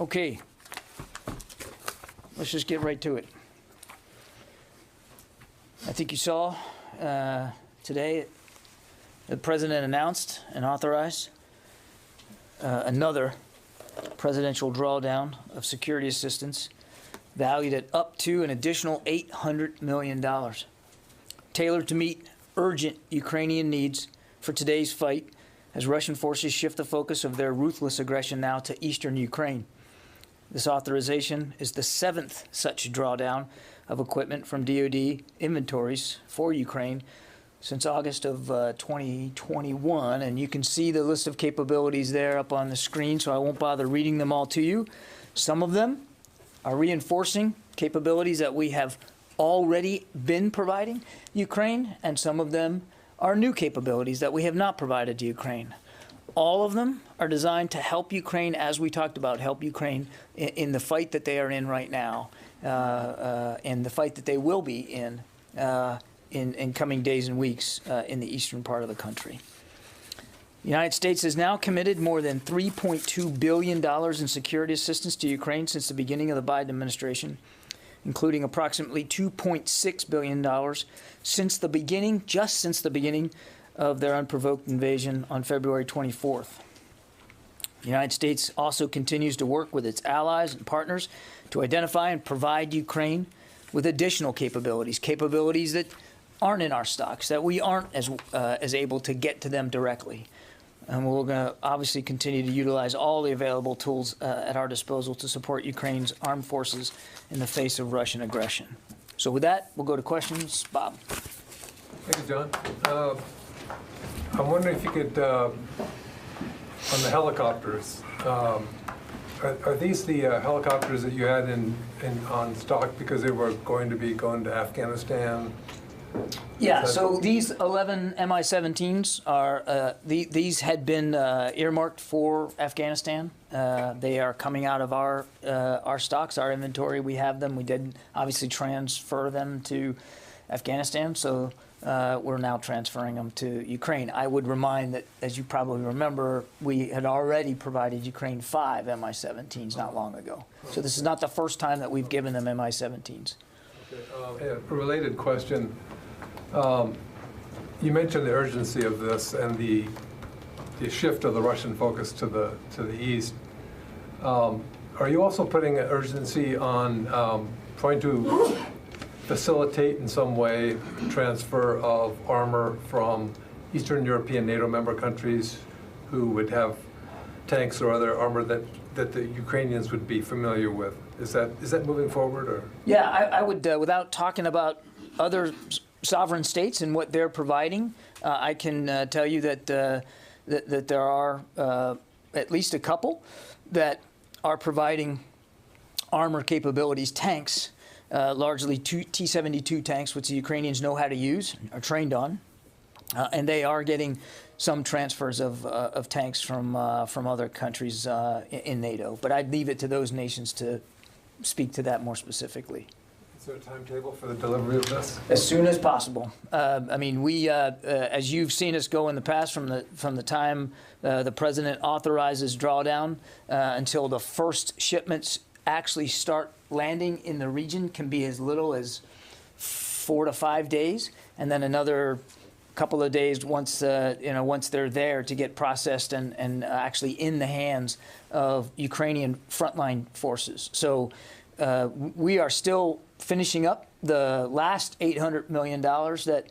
Okay, let's just get right to it. I think you saw today the President announced and authorized another presidential drawdown of security assistance valued at up to an additional $800 million, tailored to meet urgent Ukrainian needs for today's fight as Russian forces shift the focus of their ruthless aggression now to eastern Ukraine. This authorization is the 7th such drawdown of equipment from DoD inventories for Ukraine since August of 2021, and you can see the list of capabilities there up on the screen, so I won't bother reading them all to you. Some of them are reinforcing capabilities that we have already been providing Ukraine, and some of them are new capabilities that we have not provided to Ukraine. All of them are designed to help Ukraine, as we talked about, help Ukraine in the fight that they are in right now, and the fight that they will be in coming days and weeks in the eastern part of the country. The United States has now committed more than $3.2 billion in security assistance to Ukraine since the beginning of the Biden administration, including approximately $2.6 billion since the beginning of their unprovoked invasion on February 24th. The United States also continues to work with its allies and partners to identify and provide Ukraine with additional capabilities that aren't in our stocks, that we aren't as able to get to them directly. And we're going to obviously continue to utilize all the available tools at our disposal to support Ukraine's armed forces in the face of Russian aggression. So with that, we'll go to questions. Bob. Thank you, John. I'm wondering if you could, on the helicopters, are these the helicopters that you had on stock because they were going to Afghanistan? Yeah, so these 11 Mi-17s are, these had been earmarked for Afghanistan. They are coming out of our stocks, our inventory. We have them. We did obviously transfer them to Afghanistan, so we're now transferring them to Ukraine. I would remind that, as you probably remember, we had already provided Ukraine 5 Mi-17s not long ago. So this is not the first time that we've given them Mi-17s. Okay. A related question. You mentioned the urgency of this and the shift of the Russian focus to the east. Are you also putting an urgency on trying to facilitate in some way transfer of armor from Eastern European NATO member countries who would have tanks or other armor that the Ukrainians would be familiar with? Is that moving forward? Or? Yeah, I would, without talking about other sovereign states and what they're providing, I can tell you that that there are at least a couple that are providing armor capabilities, tanks, largely T-72 tanks, which the Ukrainians know how to use, are trained on, and they are getting some transfers of tanks from other countries in NATO. But I'd leave it to those nations to speak to that more specifically. Is there a timetable for the delivery of this? As soon as possible. I mean, we, as you've seen us go in the past, from the time the president authorizes drawdown until the first shipments actually start landing in the region, can be as little as 4 to 5 days, and then another couple of days once they're there to get processed and actually in the hands of Ukrainian frontline forces. So we are still finishing up the last $800 million that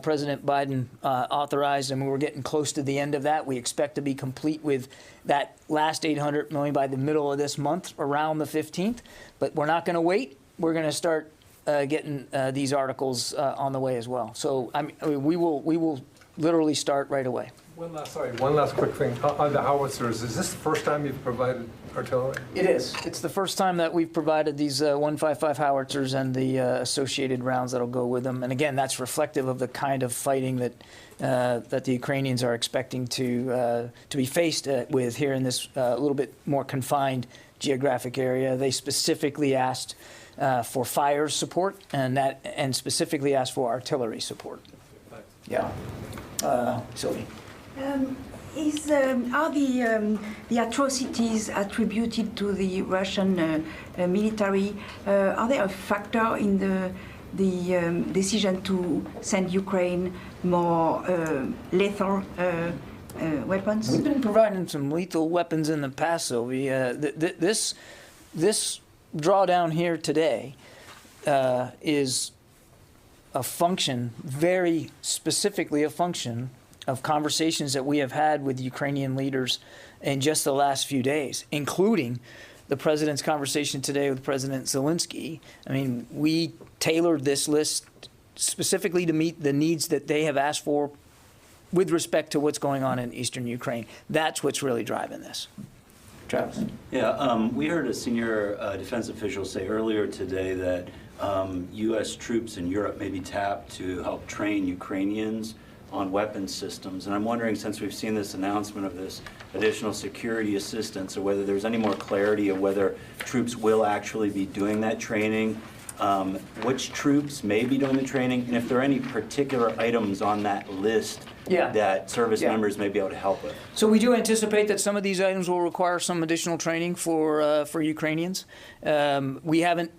President Biden authorized, and we're getting close to the end of that. We expect to be complete with that last $800 million by the middle of this month, around the 15th. But we're not going to wait. We're going to start getting these articles on the way as well. So I mean, we will literally start right away. One last quick thing. On the howitzers, is this the first time you've provided artillery? It is. It's the first time that we've provided these 155 howitzers and the associated rounds that'll go with them. And again, that's reflective of the kind of fighting that the Ukrainians are expecting to be faced with here in this little bit more confined geographic area. They specifically asked for fire support and specifically asked for artillery support. Thanks. Yeah. Sylvie. Are the atrocities attributed to the Russian military, are they a factor in the decision to send Ukraine more lethal weapons? We've been providing some lethal weapons in the past, Sylvia. This drawdown here today is a function, very specifically a function, of conversations that we have had with Ukrainian leaders in just the last few days, including the president's conversation today with President Zelensky. I mean, we tailored this list specifically to meet the needs that they have asked for with respect to what's going on in eastern Ukraine. That's what's really driving this. Travis? Yeah, we heard a senior defense official say earlier today that U.S. troops in Europe may be tapped to help train Ukrainians on weapons systems. And I'm wondering, since we've seen this announcement of this additional security assistance, or whether there's any more clarity of whether troops will actually be doing that training, which troops may be doing the training, and if there are any particular items on that list that service members may be able to help with. So we do anticipate that some of these items will require some additional training for Ukrainians. We haven't.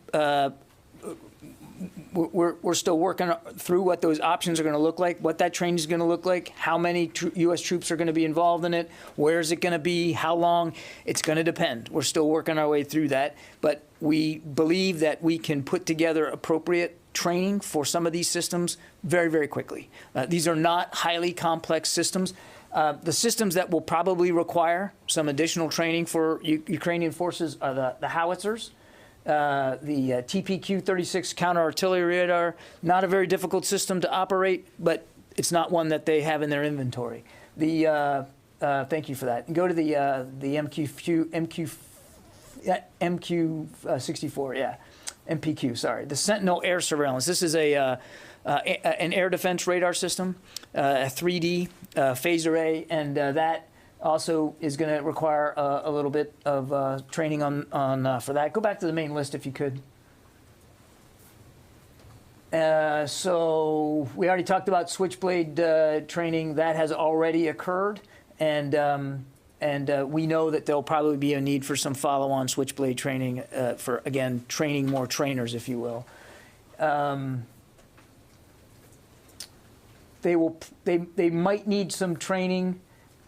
We're still working through what those options are going to look like, what that training is going to look like, how many U.S. troops are going to be involved in it, where is it going to be, how long. It's going to depend. We're still working our way through that. But we believe that we can put together appropriate training for some of these systems very, very quickly. These are not highly complex systems. The systems that will probably require some additional training for Ukrainian forces are the howitzers. The TPQ-36 counter-artillery radar, not a very difficult system to operate, but it's not one that they have in their inventory. Thank you for that. Go to the MQ-64, MPQ, sorry. The Sentinel air surveillance. This is an air defense radar system, a 3D phase array, and that also is going to require a little bit of training on for that. Go back to the main list if you could. So we already talked about Switchblade training. That has already occurred, and we know that there'll probably be a need for some follow-on Switchblade training for, again, training more trainers, if you will. They might need some training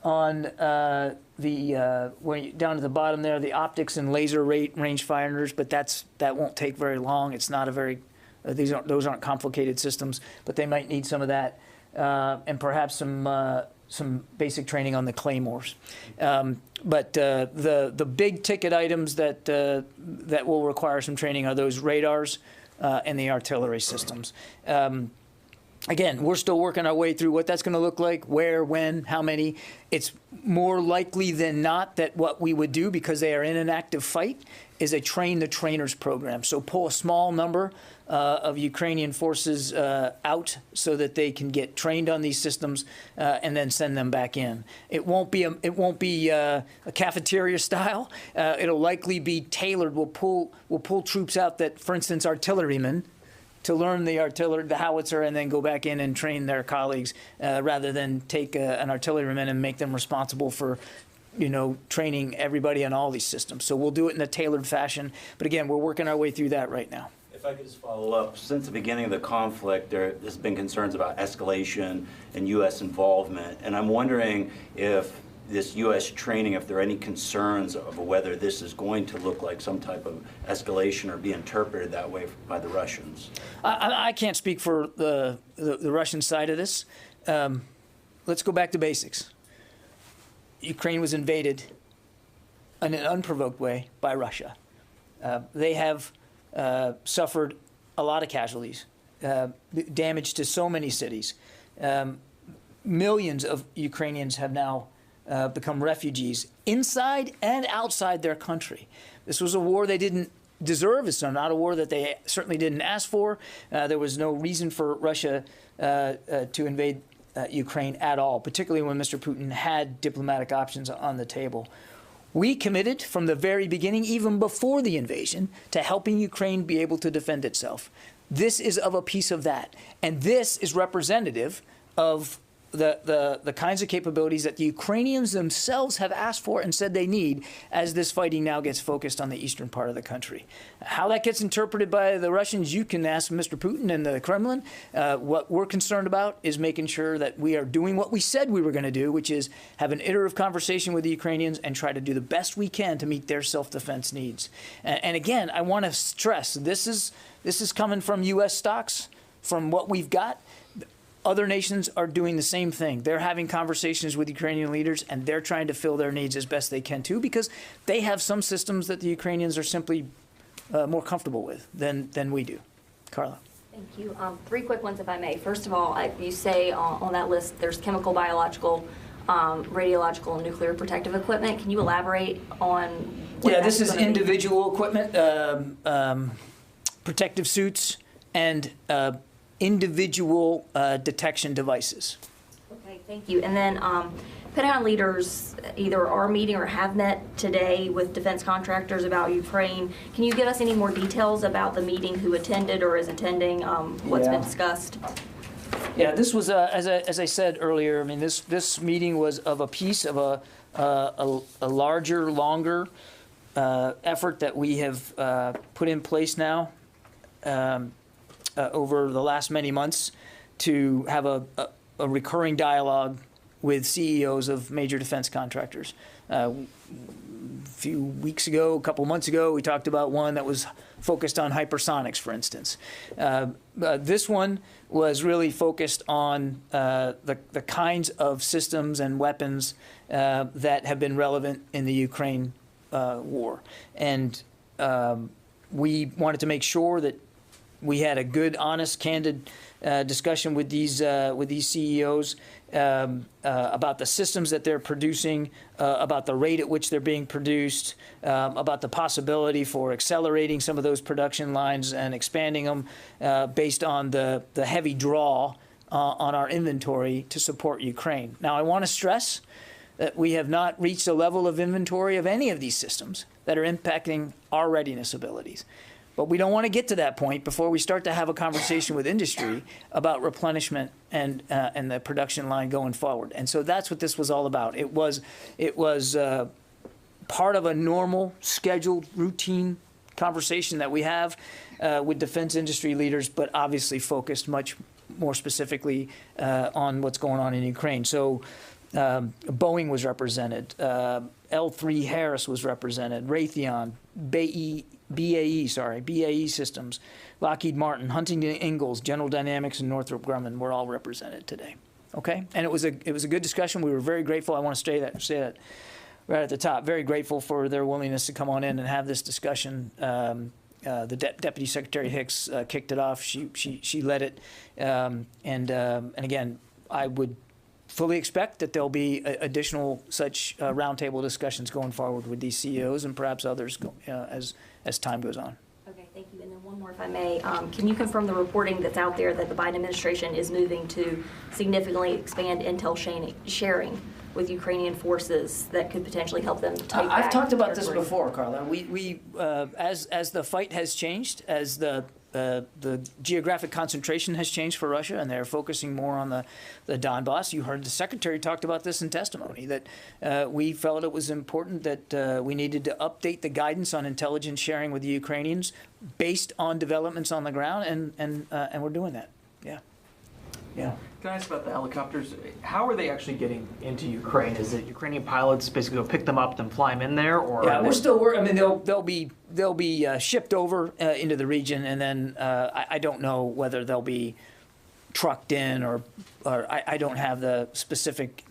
on down at the bottom there, the optics and laser rangefinders, but that won't take very long. It's not a very those aren't complicated systems, but they might need some of that, and perhaps some basic training on the claymores. But the big ticket items that will require some training are those radars and the artillery systems. Again, we're still working our way through what that's going to look like, where, when, how many. It's more likely than not that what we would do, because they are in an active fight, is a train the trainers program. So pull a small number of Ukrainian forces out so that they can get trained on these systems and then send them back in. It won't be a cafeteria style. It'll likely be tailored. We'll pull troops out that, for instance, artillerymen, to learn the howitzer, and then go back in and train their colleagues, rather than take an artilleryman and make them responsible for, training everybody on all these systems. So we'll do it in a tailored fashion. But again, we're working our way through that right now. If I could just follow up, since the beginning of the conflict, there's been concerns about escalation and U.S. involvement, and I'm wondering if this U.S. training, if there are any concerns of whether this is going to look like some type of escalation or be interpreted that way by the Russians. I can't speak for the Russian side of this. Let's go back to basics. Ukraine was invaded in an unprovoked way by Russia. They have suffered a lot of casualties, damage to so many cities. Millions of Ukrainians have now become refugees inside and outside their country. This was a war they didn't deserve. It's not a war that they certainly didn't ask for. There was no reason for Russia to invade Ukraine at all, particularly when Mr. Putin had diplomatic options on the table. We committed from the very beginning, even before the invasion, to helping Ukraine be able to defend itself. This is of a piece of that. And this is representative of the kinds of capabilities that the Ukrainians themselves have asked for and said they need as this fighting now gets focused on the eastern part of the country. How that gets interpreted by the Russians, you can ask Mr. Putin and the Kremlin. What we're concerned about is making sure that we are doing what we said we were going to do, which is have an iterative conversation with the Ukrainians and try to do the best we can to meet their self-defense needs. And again, I want to stress, this is coming from U.S. stocks, from what we've got. Other nations are doing the same thing. They're having conversations with Ukrainian leaders, and they're trying to fill their needs as best they can, too, because they have some systems that the Ukrainians are simply more comfortable with than we do. Carla. Thank you. 3 quick ones, if I may. First of all, you say on that list there's chemical, biological, radiological, and nuclear protective equipment. Can you elaborate on what Yeah, that's this is gonna be? individual equipment, protective suits, and individual detection devices. Okay, thank you. And then Pentagon leaders either are meeting or have met today with defense contractors about Ukraine. Can you give us any more details about the meeting, who attended or is attending, what's been discussed? Yeah, this was, as I said earlier, I mean, this meeting was of a piece of a larger, longer effort that we have put in place now over the last many months to have a recurring dialogue with CEOs of major defense contractors. A few weeks ago, a couple months ago, we talked about one that was focused on hypersonics, for instance. This one was really focused on the kinds of systems and weapons that have been relevant in the Ukraine war. And we wanted to make sure that we had a good, honest, candid discussion with these CEOs about the systems that they're producing, about the rate at which they're being produced, about the possibility for accelerating some of those production lines and expanding them based on the heavy draw on our inventory to support Ukraine. Now, I want to stress that we have not reached a level of inventory of any of these systems that are impacting our readiness abilities. But we don't want to get to that point before we start to have a conversation with industry about replenishment and the production line going forward. And so that's what this was all about. It was part of a normal, scheduled, routine conversation that we have with defense industry leaders, but obviously focused much more specifically on what's going on in Ukraine. So Boeing was represented, L3 Harris was represented, Raytheon, BAE Systems, Lockheed Martin, Huntington Ingalls, General Dynamics, and Northrop Grumman were all represented today. Okay, and it was a good discussion. We were very grateful. I want to say that right at the top. Very grateful for their willingness to come on in and have this discussion. The Deputy Secretary Hicks kicked it off. She led it, and again, I would fully expect that there'll be additional such roundtable discussions going forward with these CEOs and perhaps others as time goes on. Okay, thank you. And then one more, if I may. Can you confirm the reporting that's out there that the Biden administration is moving to significantly expand intel sharing with Ukrainian forces that could potentially help them take back I've talked about this territory? before, Carla. We as the fight has changed, as the geographic concentration has changed for Russia, and they're focusing more on the Donbass. You heard the Secretary talked about this in testimony, that we felt it was important that we needed to update the guidance on intelligence sharing with the Ukrainians based on developments on the ground, and we're doing that. Yeah. Yeah. Can I ask about the helicopters? How are they actually getting into Ukraine? Is it Ukrainian pilots basically go pick them up, then fly them in there, or? Yeah, we're still working. I mean, they'll be shipped over into the region, and then I don't know whether they'll be trucked in or I don't have the specific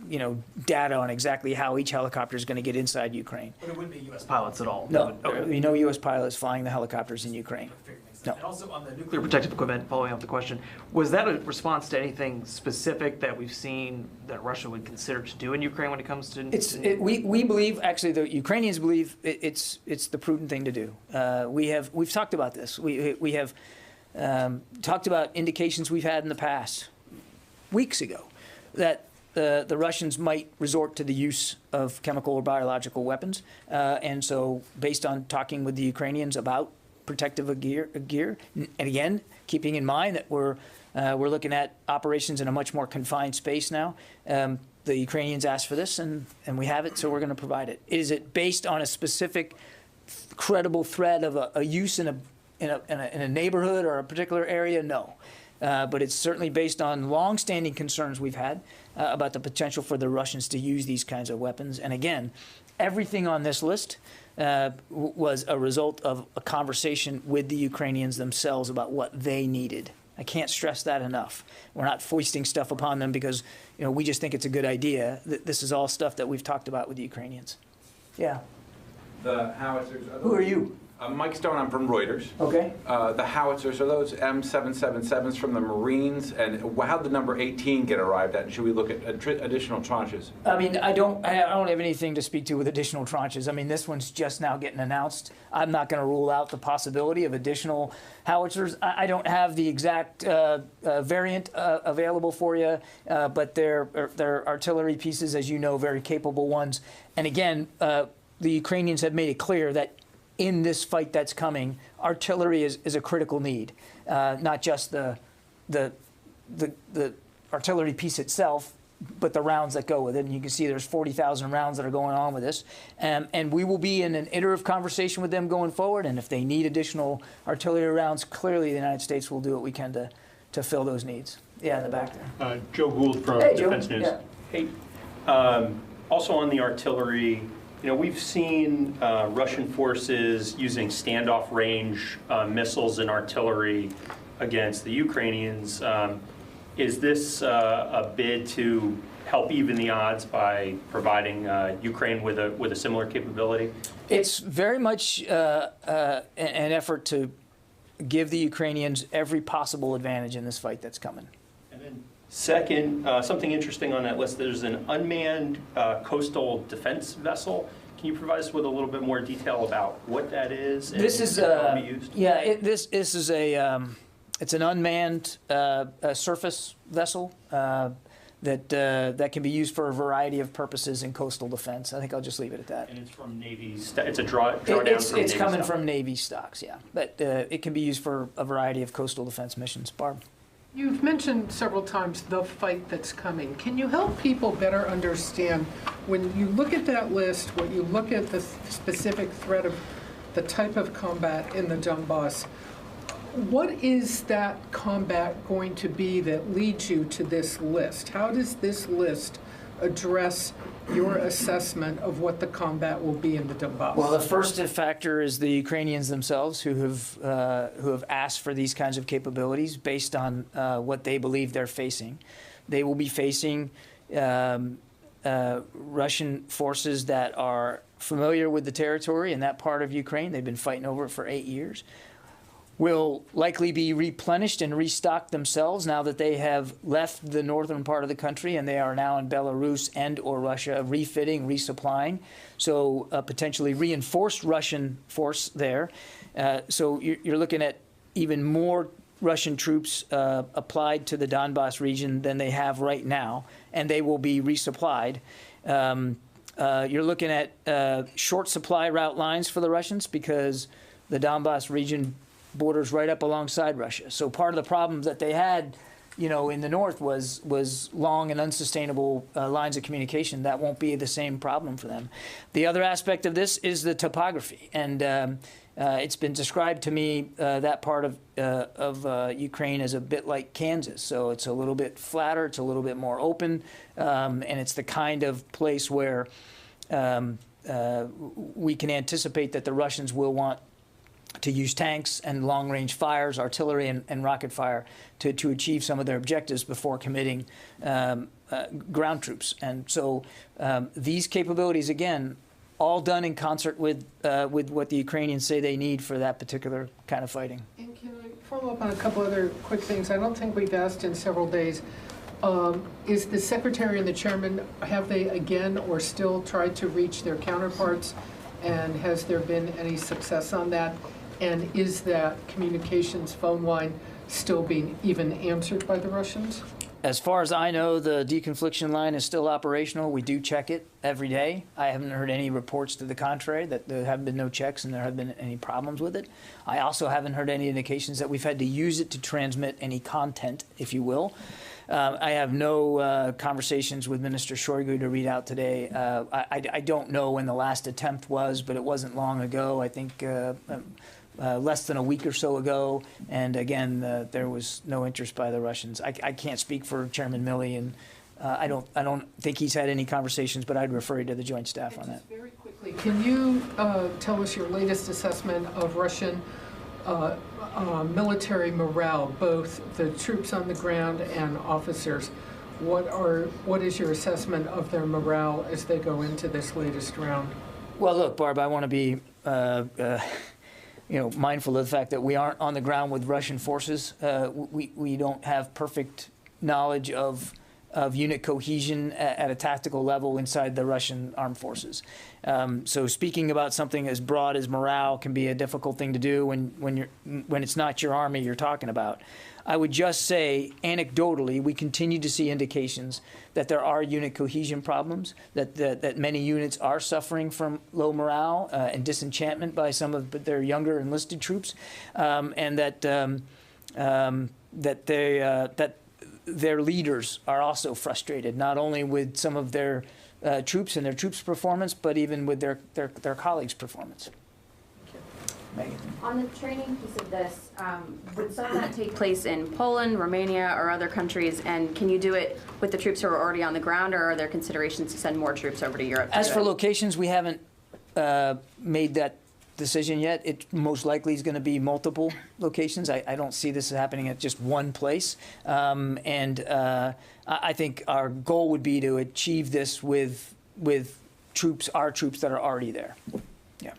data on exactly how each helicopter is going to get inside Ukraine. But it wouldn't be U.S. pilots at all? No, Okay. no U.S. pilots flying the helicopters in Ukraine. No. And also on the nuclear protective equipment, following up the question, was that a response to anything specific that we've seen that Russia would consider to do in Ukraine when it comes to? We believe, actually, the Ukrainians believe it's the prudent thing to do. We've talked about this. We have talked about indications we've had in the past, weeks ago, that the Russians might resort to the use of chemical or biological weapons, and so based on talking with the Ukrainians about protective gear, and again, keeping in mind that we're We're looking at operations in a much more confined space now. The Ukrainians asked for this, and we have it, so we're going to provide it. Is it based on a specific credible threat of a use in a neighborhood or a particular area? No. But it's certainly based on long-standing concerns we've had about the potential for the Russians to use these kinds of weapons. And again, everything on this list was a result of a conversation with the Ukrainians themselves about what they needed. I can't stress that enough. We're not foisting stuff upon them because, we just think it's a good idea. This is all stuff that we've talked about with the Ukrainians. Yeah. The howitzers. Who are you? I'm Mike Stone. I'm from Reuters. Okay. The howitzers, are those M777s from the Marines? And how did number 18 get arrived at? And should we look at additional tranches? I mean, I don't have anything to speak to with additional tranches. I mean, this one's just now getting announced. I'm not going to rule out the possibility of additional howitzers. I don't have the exact variant available for you, but they're artillery pieces, as you know, very capable ones. And again, the Ukrainians have made it clear that in this fight that's coming, artillery is a critical need, not just the artillery piece itself, but the rounds that go with it. And you can see there's 40,000 rounds that are going on with this. And we will be in an iterative conversation with them going forward. And if they need additional artillery rounds, clearly the United States will do what we can to fill those needs. Yeah, in the back there. Joe Gould from Defense News. Yeah. Hey, also on the artillery, we've seen Russian forces using standoff range missiles and artillery against the Ukrainians. Is this a bid to help even the odds by providing Ukraine with a similar capability? It's very much an effort to give the Ukrainians every possible advantage in this fight that's coming. And then second, something interesting on that list, there's an unmanned coastal defense vessel. Can you provide us with a little bit more detail about what that is and this is how it will be used? Yeah, this is it's an unmanned surface vessel that can be used for a variety of purposes in coastal defense. I think I'll just leave it at that. And it's from Navy's. It's a drawdown from Navy It's coming stock. from Navy stocks, yeah. But it can be used for a variety of coastal defense missions. Barb. You've mentioned several times the fight that's coming. Can you help people better understand, when you look at that list, when you look at the specific threat of the type of combat in the Donbass, what is that combat going to be that leads you to this list? How does this list address your assessment of what the combat will be in the Donbass? Well, the first factor is the Ukrainians themselves, who have asked for these kinds of capabilities based on what they believe they're facing. They will be facing Russian forces that are familiar with the territory in that part of Ukraine. They've been fighting over it for 8 years. Will likely be replenished and restocked themselves now that they have left the northern part of the country and they are now in Belarus and or Russia, refitting, resupplying. So potentially reinforced Russian force there. So you're looking at even more Russian troops applied to the Donbass region than they have right now, and they will be resupplied. You're looking at short supply route lines for the Russians because the Donbass region borders right up alongside Russia. So part of the problem that they had, in the north was long and unsustainable lines of communication. That won't be the same problem for them. The other aspect of this is the topography, and it's been described to me that part of Ukraine as a bit like Kansas. So it's a little bit flatter, it's a little bit more open, and it's the kind of place where we can anticipate that the Russians will want to use tanks and long-range fires, artillery and rocket fire to achieve some of their objectives before committing ground troops. And so these capabilities, again, all done in concert with what the Ukrainians say they need for that particular kind of fighting. And can I follow up on a couple other quick things? I don't think we've asked in several days. Is the Secretary and the Chairman, have they again or still tried to reach their counterparts? And has there been any success on that? And is that communications phone line still being even answered by the Russians? As far as I know, the deconfliction line is still operational. We do check it every day. I haven't heard any reports to the contrary, that there have been no checks and there have been any problems with it. I also haven't heard any indications that we've had to use it to transmit any content, if you will. I have no conversations with Minister Shoigu to read out today. I don't know when the last attempt was, but it wasn't long ago. I think less than a week or so ago. And again, there was no interest by the Russians. I can't speak for Chairman Milley, and I don't think he's had any conversations, but I'd refer you to the Joint Staff on that. Just very quickly, can you tell us your latest assessment of Russian military morale, both the troops on the ground and officers? What is your assessment of their morale as they go into this latest round? Well, look, Barb, I want to be mindful of the fact that we aren't on the ground with Russian forces. We don't have perfect knowledge of unit cohesion at a tactical level inside the Russian armed forces. So speaking about something as broad as morale can be a difficult thing to do when it's not your army you're talking about. I would just say, anecdotally, we continue to see indications that there are unit cohesion problems, that many units are suffering from low morale and disenchantment by some of their younger enlisted troops, and that their leaders are also frustrated, not only with some of their troops and their troops' performance, but even with their colleagues' performance. Megan. On the training piece of this, would some of that take place in Poland, Romania, or other countries? And can you do it with the troops who are already on the ground, or are there considerations to send more troops over to Europe? As for locations, we haven't made that decision yet. It most likely is going to be multiple locations. I don't see this happening at just one place. I think our goal would be to achieve this with troops, our troops that are already there. Yeah.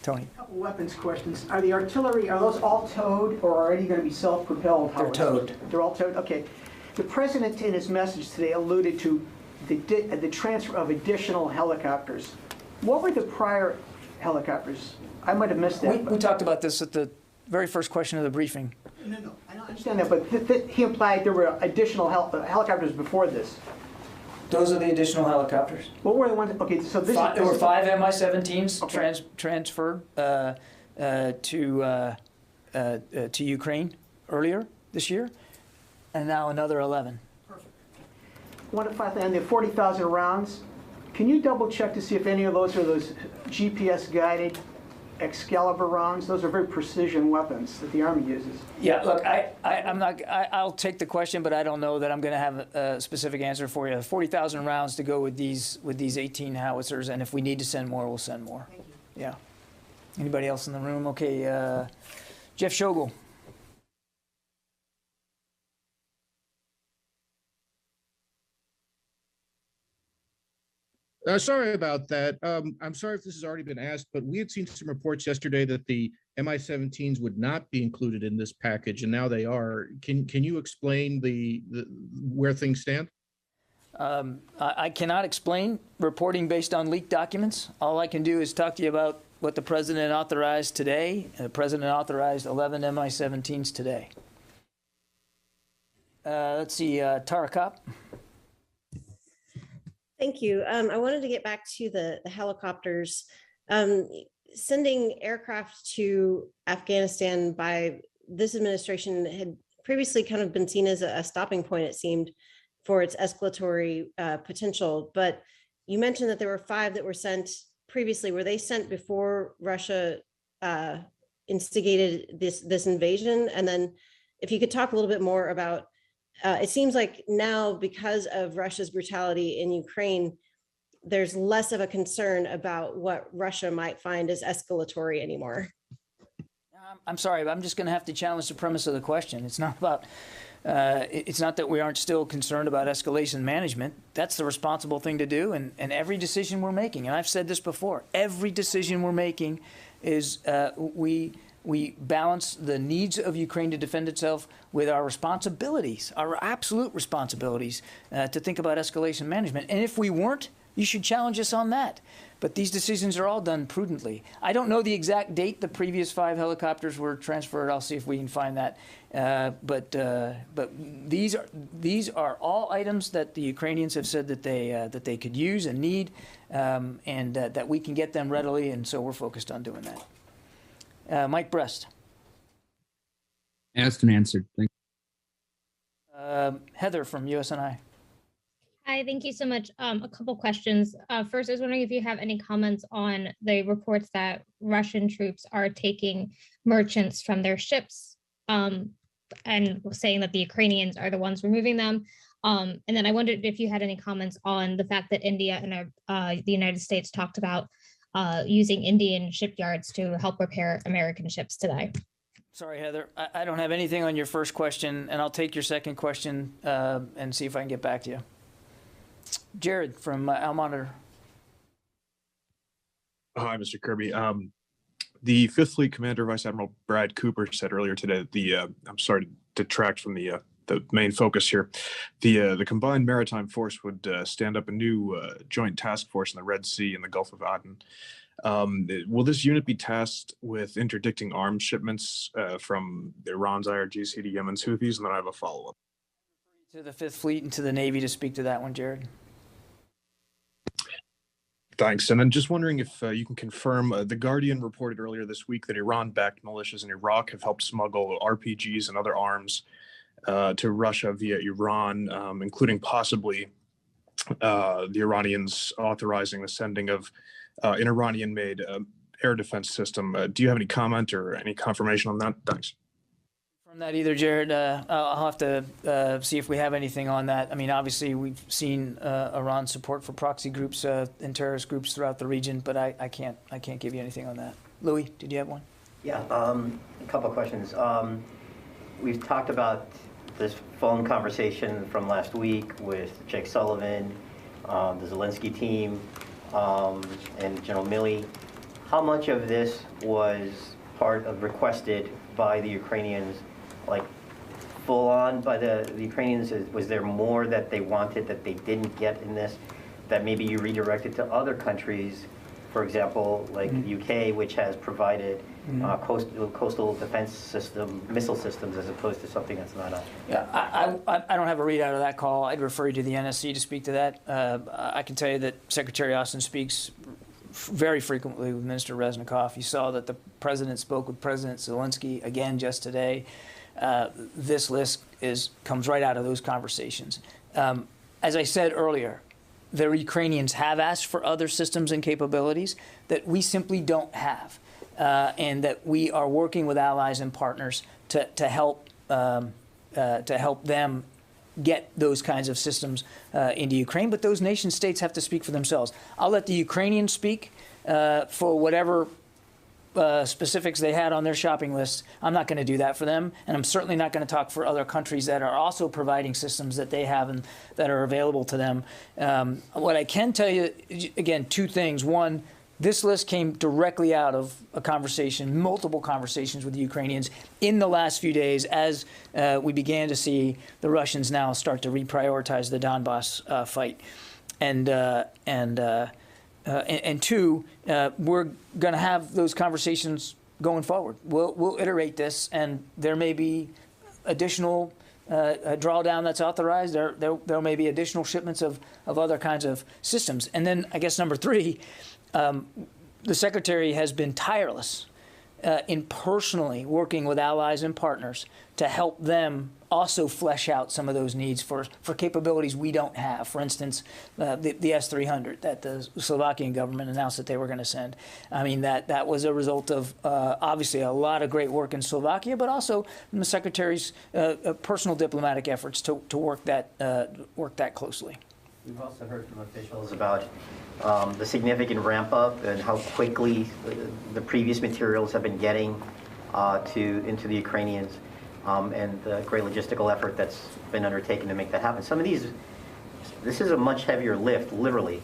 Tony. A couple weapons questions. Are the artillery, are those all towed or already going to be self-propelled? They're towed. They're all towed? Okay. The President in his message today alluded to the transfer of additional helicopters. What were the prior helicopters? I might have missed that. We talked about this at the very first question of the briefing. No, I understand that, but he implied there were additional helicopters before this. Those are the additional helicopters. What were the ones? Okay, so there were 5 Mi-17s okay. transferred to Ukraine earlier this year, and now another 11. Perfect. One finally, on the 40,000 rounds, can you double check to see if any of those are those GPS guided Excalibur rounds? Those are very precision weapons that the Army uses. Yeah, look, I'll take the question, but I don't know that I'm going to have a specific answer for you. 40,000 rounds to go with these 18 howitzers, and if we need to send more, we'll send more. Thank you. Yeah. Anybody else in the room? Okay, Jeff Shogel. Sorry about that. I'm sorry if this has already been asked, but we had seen some reports yesterday that the Mi-17s would not be included in this package, and now they are. Can you explain where things stand? I cannot explain reporting based on leaked documents. All I can do is talk to you about what the President authorized today. The President authorized 11 Mi-17s today. Let's see, Tara Kopp. Thank you. I wanted to get back to the helicopters. Sending aircraft to Afghanistan by this administration had previously kind of been seen as a stopping point, it seemed, for its escalatory potential. But you mentioned that there were 5 that were sent previously. Were they sent before Russia instigated this invasion? And then if you could talk a little bit more about it seems like now, because of Russia's brutality in Ukraine, there's less of a concern about what Russia might find as escalatory anymore. I'm sorry, but I'm just going to have to challenge the premise of the question. It's not about, it's not that we aren't still concerned about escalation management. That's the responsible thing to do, and every decision we're making, and I've said this before, every decision we're making is we balance the needs of Ukraine to defend itself with our responsibilities, our absolute responsibilities to think about escalation management. And if we weren't you should challenge us on that. But these decisions are all done prudently. I don't know the exact date the previous 5 helicopters were transferred. I'll see if we can find that. But these are all items that the Ukrainians have said that they could use and need, and that we can get them readily. And so we're focused on doing that. Mike Brest. Asked and answered. Thank Heather from USNI. Hi, thank you so much. A couple questions. First, I was wondering if you have any comments on the reports that Russian troops are taking merchants from their ships, and saying that the Ukrainians are the ones removing them. And then I wondered if you had any comments on the fact that India and the United States talked about using Indian shipyards to help repair American ships today. Sorry, Heather, I don't have anything on your first question, and I'll take your second question and see if I can get back to you. Jared from Al Monitor. Hi, Mr. Kirby. The Fifth Fleet Commander, Vice Admiral Brad Cooper, said earlier today that I'm sorry to detract from the main focus here. The combined maritime force would stand up a new joint task force in the Red Sea and the Gulf of Aden. Will this unit be tasked with interdicting arms shipments from Iran's IRGC to Yemen's Houthis? And then I have a follow-up. To the Fifth Fleet and to the Navy to speak to that one, Jared. Thanks. And then just wondering if you can confirm, The Guardian reported earlier this week that Iran-backed militias in Iraq have helped smuggle RPGs and other arms to Russia via Iran, including possibly the Iranians authorizing the sending of an Iranian-made air defense system. Do you have any comment or any confirmation on that? Thanks. From that either, Jared. I'll have to see if we have anything on that. I mean, obviously, we've seen Iran's support for proxy groups and terrorist groups throughout the region, but I can't give you anything on that. Louis, did you have one? Yeah, a couple of questions. We've talked about this phone conversation from last week with Jake Sullivan, the Zelensky team, and General Milley. How much of this was part of requested by the Ukrainians, like full on by the Ukrainians? Was there more that they wanted that they didn't get in this, that maybe you redirected to other countries, for example, like the UK, which has provided coastal defense system, missile systems, as opposed to something that's not a... Yeah, I don't have a readout of that call. I'd refer you to the NSC to speak to that. I can tell you that Secretary Austin speaks very frequently with Minister Reznikov. You saw that the president spoke with President Zelensky again just today. This list comes right out of those conversations. As I said earlier, the Ukrainians have asked for other systems and capabilities that we simply don't have, and that we are working with allies and partners to help them get those kinds of systems into Ukraine. But those nation states have to speak for themselves. I'll let the Ukrainians speak for whatever specifics they had on their shopping list. I'm not going to do that for them, and I'm certainly not going to talk for other countries that are also providing systems that they have and that are available to them. What I can tell you, again, two things. One, this list came directly out of a conversation, multiple conversations with the Ukrainians in the last few days as we began to see the Russians now start to reprioritize the Donbass fight. And two, we're going to have those conversations going forward. We'll iterate this, and there may be additional drawdown that's authorized. There may be additional shipments of other kinds of systems. And then I guess number three, the Secretary has been tireless in personally working with allies and partners to help them also flesh out some of those needs for capabilities we don't have. For instance, the S-300 that the Slovakian government announced that they were going to send. I mean, that was a result of obviously a lot of great work in Slovakia, but also from the Secretary's personal diplomatic efforts to work that closly. We've also heard from officials about the significant ramp up and how quickly the previous materials have been getting into the Ukrainians, and the great logistical effort that's been undertaken to make that happen. Some of this is a much heavier lift, literally,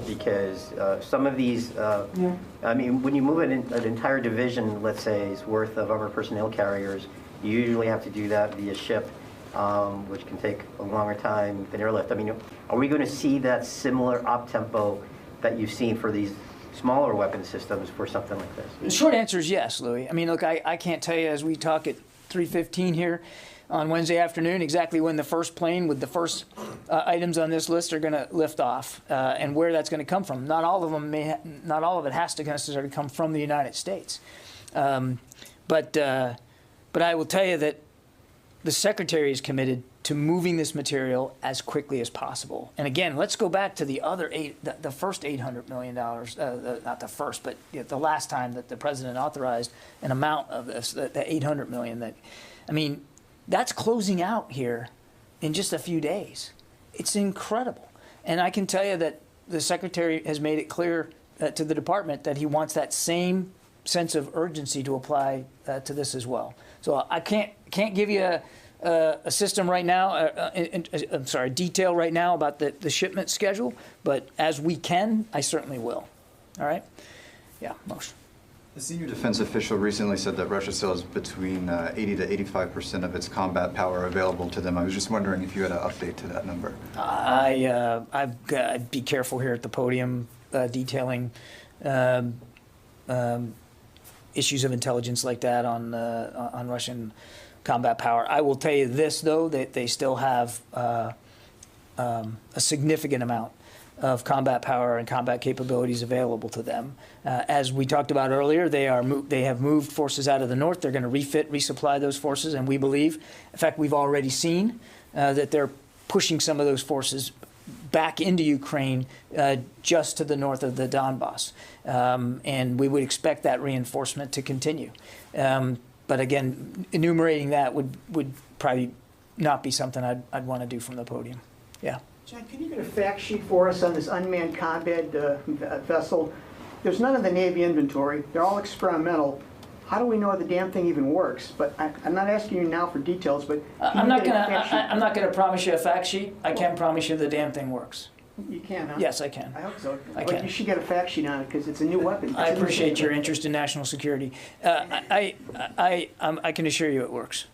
because some of these, I mean, when you move an entire division, let's say, worth of armored personnel carriers, you usually have to do that via ship. which can take a longer time than airlift. I mean, are we going to see that similar op-tempo that you've seen for these smaller weapon systems for something like this? The short answer is yes, Louis. I mean, look, I can't tell you as we talk at 3:15 here on Wednesday afternoon exactly when the first plane with the first items on this list are going to lift off and where that's going to come from. Not all of them not all of it has to necessarily come from the United States. But I will tell you that the Secretary is committed to moving this material as quickly as possible. And again, let's go back to the first $800 million, not the first, but the last time that the President authorized an amount of this, the $800 million. I mean, that's closing out here in just a few days. It's incredible. And I can tell you that the Secretary has made it clear to the Department that he wants that same sense of urgency to apply to this as well. So I can't give you a system right now, I'm sorry, detail right now about the shipment schedule, but as we can, I certainly will. All right? Yeah, motion. The senior defense official recently said that Russia still has between 80 to 85% of its combat power available to them. I was just wondering if you had an update to that number. I'd be careful here at the podium detailing issues of intelligence like that on Russian combat power. I will tell you this, though, that they still have a significant amount of combat power and combat capabilities available to them. As we talked about earlier, they have moved forces out of the north. They're going to refit, resupply those forces, and we believe, in fact, we've already seen that they're pushing some of those forces back into Ukraine just to the north of the Donbass. And we would expect that reinforcement to continue. But again, enumerating that would probably not be something I'd want to do from the podium. Yeah. John, can you get a fact sheet for us on this unmanned combat vessel? There's none in the Navy inventory. They're all experimental. How do we know the damn thing even works? But I'm not asking you now for details, but I'm not gonna promise you a fact sheet. I can promise you the damn thing works. You can, huh? Yes, I can. I hope so. I But can. you should get a fact sheet on it because it's a new weapon. I appreciate your interest in national security. I can assure you it works.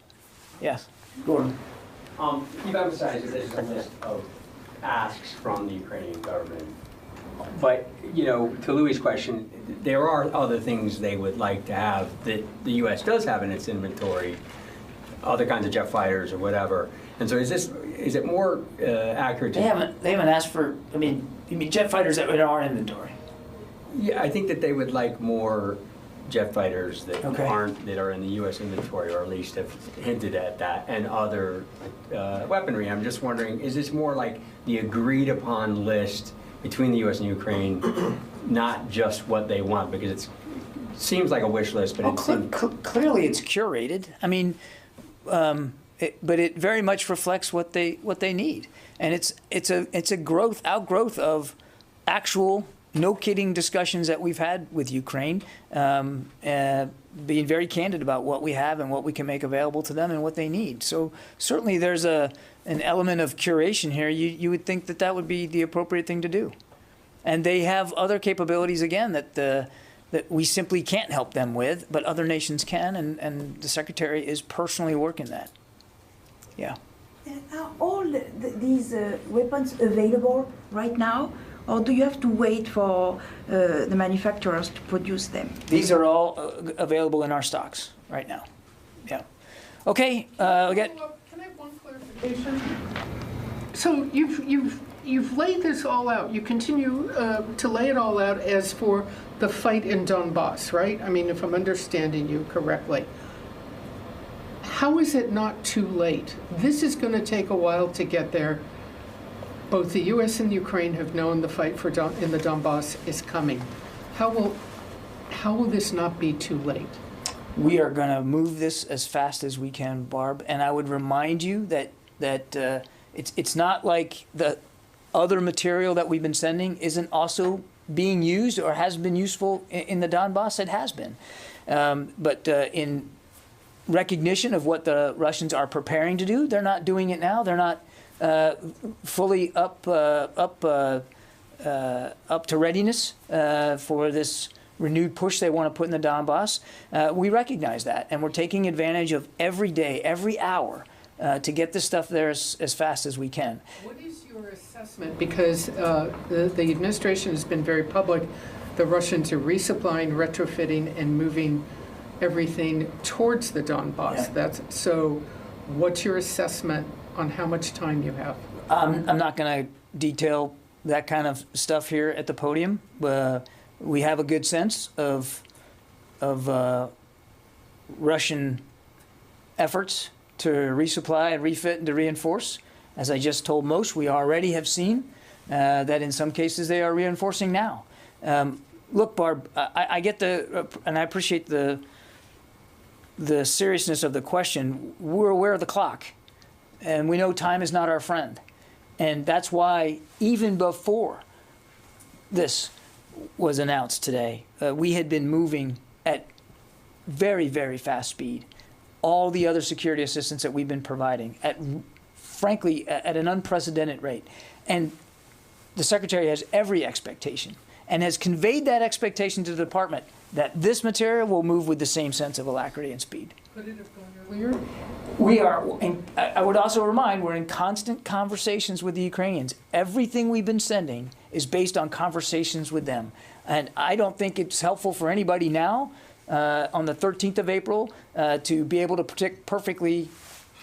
Yes, Gordon. You've emphasized that there's a list of asks from the Ukrainian government. But, to Louis' question, there are other things they would like to have that the U.S. does have in its inventory, other kinds of jet fighters or whatever. And so is it more accurate to... They haven't asked for, you mean jet fighters that are in our inventory? Yeah, I think that they would like more jet fighters that that are in the U.S. inventory, or at least have hinted at that, and other weaponry. I'm just wondering, is this more like the agreed upon list between the U.S. and Ukraine, not just what they want? Because it seems like a wish list, but clearly it's curated. I mean, but it very much reflects what they need, and it's a outgrowth of actual, no kidding discussions that we've had with Ukraine, being very candid about what we have and what we can make available to them and what they need. So certainly there's an element of curation here. You would think that would be the appropriate thing to do. And they have other capabilities, again, that we simply can't help them with, but other nations can, and the Secretary is personally working that. Yeah. Are all these weapons available right now? Or do you have to wait for the manufacturers to produce them? These are all available in our stocks right now. Yeah. Okay. Can I have one clarification? So you've laid this all out. You continue to lay it all out as for the fight in Donbass, right? I mean, if I'm understanding you correctly. How is it not too late? This is going to take a while to get there. Both the U.S. and Ukraine have known the fight in the Donbass is coming. How will this not be too late? We are going to move this as fast as we can, Barb. And I would remind you that it's not like the other material that we've been sending isn't also being used or has been useful in the Donbass. It has been, but in recognition of what the Russians are preparing to do, they're not doing it now. They're not fully up to readiness for this renewed push they want to put in the Donbass. We recognize that, and we're taking advantage of every day, every hour to get this stuff there as fast as we can. What is your assessment? Because the administration has been very public. The Russians are resupplying, retrofitting, and moving everything towards the Donbass. Yeah. So what's your assessment on how much time you have? I'm not going to detail that kind of stuff here at the podium. We have a good sense of Russian efforts to resupply and refit and to reinforce. As I just told most, we already have seen that in some cases they are reinforcing now. Look, Barb, I get and I appreciate the seriousness of the question. We're aware of the clock, and we know time is not our friend. And that's why even before this was announced today, we had been moving at very, very fast speed. All the other security assistance that we've been providing frankly, at an unprecedented rate. And the Secretary has every expectation and has conveyed that expectation to the department that this material will move with the same sense of alacrity and speed. Could it have gone earlier? We are, and I would also remind, we're in constant conversations with the Ukrainians. Everything we've been sending is based on conversations with them. And I don't think it's helpful for anybody now, on the 13th of April, to be able to predict perfectly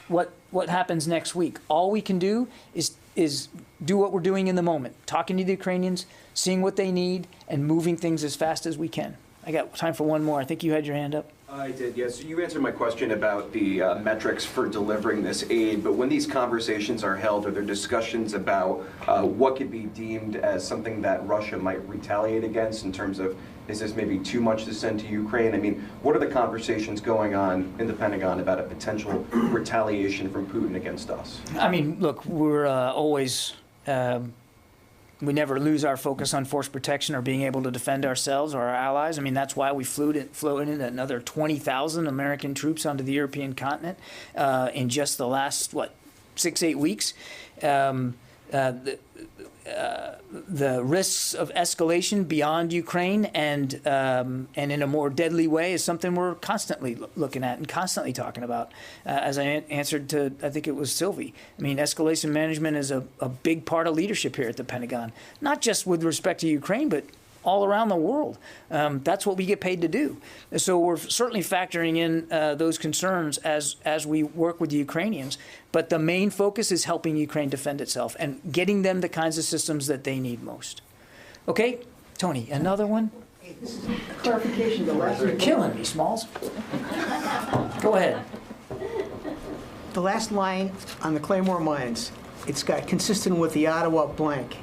what happens next week. All we can do is do what we're doing in the moment, talking to the Ukrainians, seeing what they need, and moving things as fast as we can. I got time for one more. I think you had your hand up. I did, yes. You answered my question about the metrics for delivering this aid, but when these conversations are held, are there discussions about what could be deemed as something that Russia might retaliate against in terms of, is this maybe too much to send to Ukraine? I mean, what are the conversations going on in the Pentagon about a potential retaliation from Putin against us? I mean, look, we're always... we never lose our focus on force protection or being able to defend ourselves or our allies. I mean, that's why we flew in another 20,000 American troops onto the European continent in just the last, 6-8 weeks. The risks of escalation beyond Ukraine and in a more deadly way is something we're constantly looking at and constantly talking about. As I answered to, I think it was Sylvie, I mean, escalation management is a big part of leadership here at the Pentagon, not just with respect to Ukraine, but all around the world. That's what we get paid to do. So we're certainly factoring in those concerns as we work with the Ukrainians. But the main focus is helping Ukraine defend itself and getting them the kinds of systems that they need most. Okay, Tony, another one? Hey, this is a clarification. You're killing me, Smalls. Go ahead. The last line on the Claymore mines, it's got consistent with the Ottawa blank.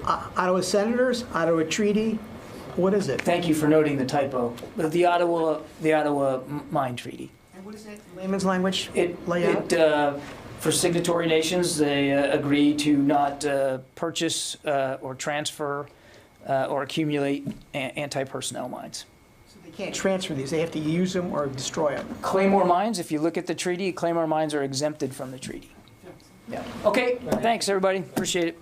Ottawa Senators, Ottawa Treaty, what is it? Thank you for noting the typo. The Ottawa Mine Treaty. And what is that in layman's language? For signatory nations, they agree to not purchase or transfer or accumulate anti-personnel mines. So they can't transfer these, they have to use them or destroy them. Claymore mines, if you look at the treaty, Claymore mines are exempted from the treaty. Yeah. Okay, thanks everybody, appreciate it.